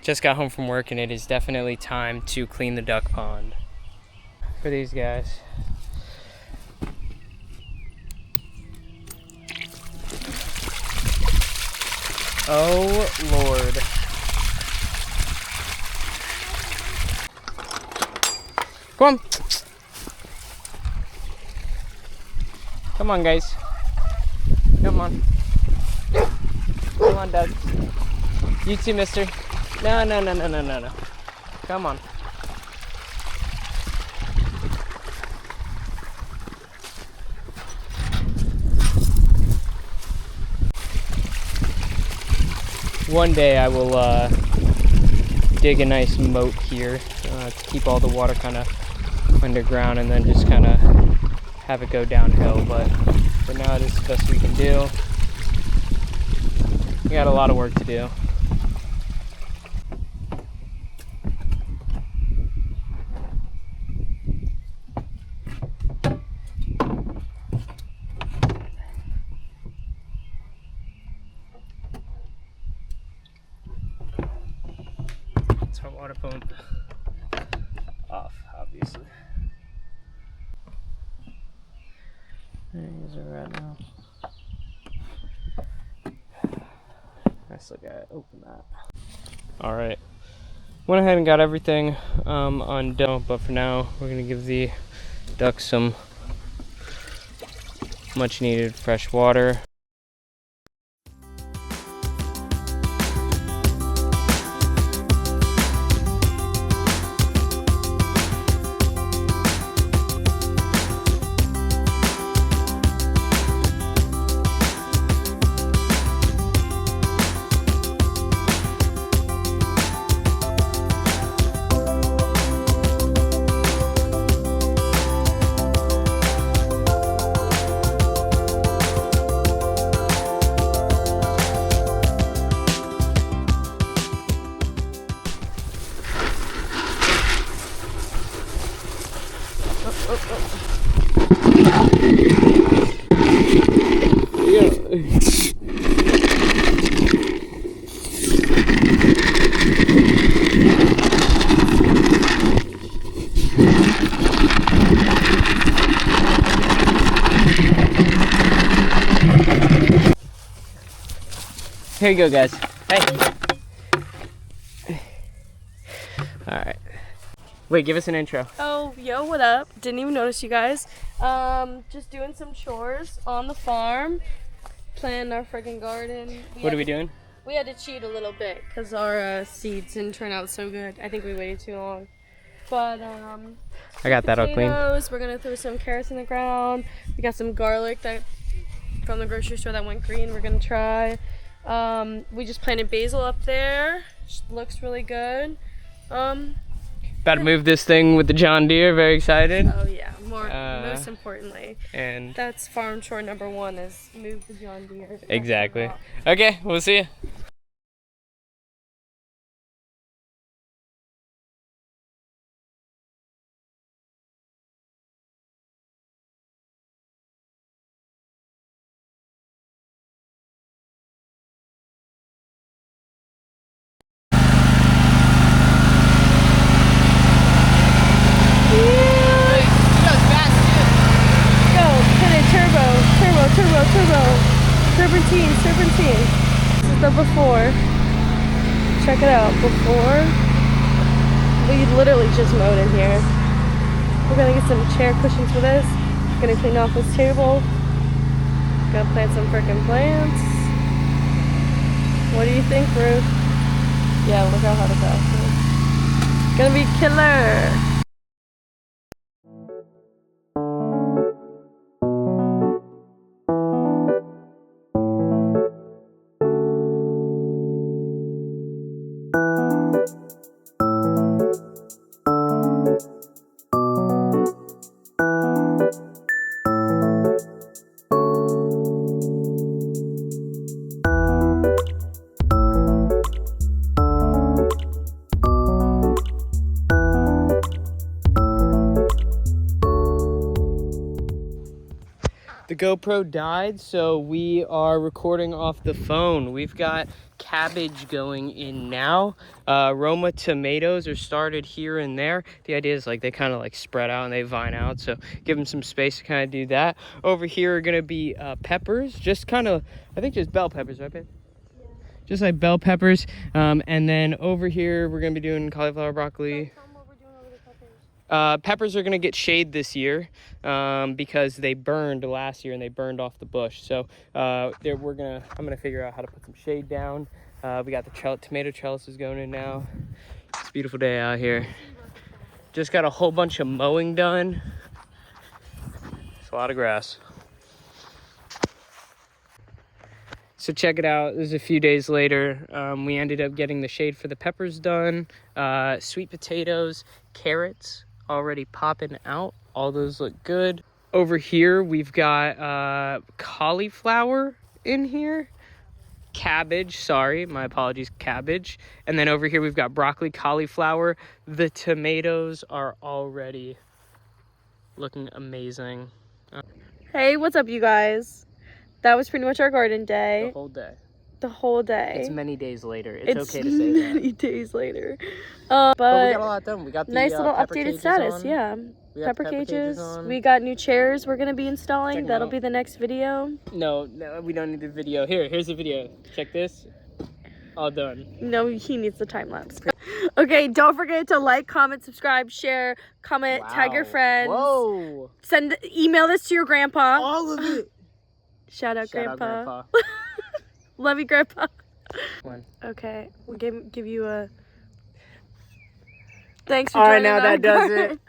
Just got home from work and it is definitely time to clean the duck pond for these guys. Oh Lord. Come on. Come on, guys. Come on. Come on, Doug. You too, mister. No. Come on. One day I will dig a nice moat here to keep all the water kind of underground and then just kind of have it go downhill. But for now, this is the best we can do. We got a lot of work to do. It's our water pump off, obviously. There he is right now. Nice look at it. Open that. All right. Went ahead and got everything undone, but for now we're gonna give the ducks some much needed fresh water. Here you go, guys. Hey. All right. Wait, give us an intro. Oh, yo, what up? Didn't even notice you guys. Just doing some chores on the farm, planting our friggin' garden. What are we doing? We had to cheat a little bit because our seeds didn't turn out so good. I think we waited too long. But I got that all clean. We're gonna throw some carrots in the ground. We got some garlic that from the grocery store that went green. We're gonna try. We just planted basil up there. Looks really good. About to move this thing with the John Deere. Very excited. Oh yeah, most importantly. And That's farm chore number one is move the John Deere. exactly. Okay, we'll see you. Serpentine. This is the before. Check it out. Before. We literally just mowed in here. We're gonna get some chair cushions for this. Gonna clean off this table. Gonna plant some frickin' plants. What do you think, Ruth? Yeah, look how hot it's out. Gonna be killer. The GoPro died, so we are recording off the phone. We've got cabbage going in now. Roma tomatoes are started here and there. The idea is like they kind of like spread out and they vine out, so give them some space to kind of do that. Over here are gonna be peppers, just kind of, I think just bell peppers, right, babe? Yeah. Just like bell peppers. And then over here we're gonna be doing cauliflower, broccoli. Peppers are gonna get shade this year because they burned last year and they burned off the bush. So I'm gonna figure out how to put some shade down. We got the tomato trellises going in now. It's a beautiful day out here. Just got a whole bunch of mowing done. It's a lot of grass. So check it out. This is a few days later. We ended up getting the shade for the peppers done. Sweet potatoes, carrots already popping out. All those look good. Over here we've got cauliflower in here. Cabbage, sorry, my apologies, cabbage. And then over here we've got broccoli, cauliflower. The tomatoes are already looking amazing. Hey, what's up, you guys? That was pretty much our garden day. The whole day. The whole day. It's many days later. It's okay to say that. Many days later. But we got a lot done. We got the nice little updated status, on. yeah. Pepper cages. on. We got new chairs we're gonna be installing. Check 'em That'll out. be the next video. No, we don't need the video. Here's the video. Check this. All done. No, he needs the time lapse. Okay, don't forget to like, comment, subscribe, share, comment, tag your friends. Whoa. Email this to your grandpa. All of it. Shout out, Shout grandpa. out, Grandpa. Love you, grandpa. One. Okay, we'll give you a. Thanks for All right, joining now that our does it.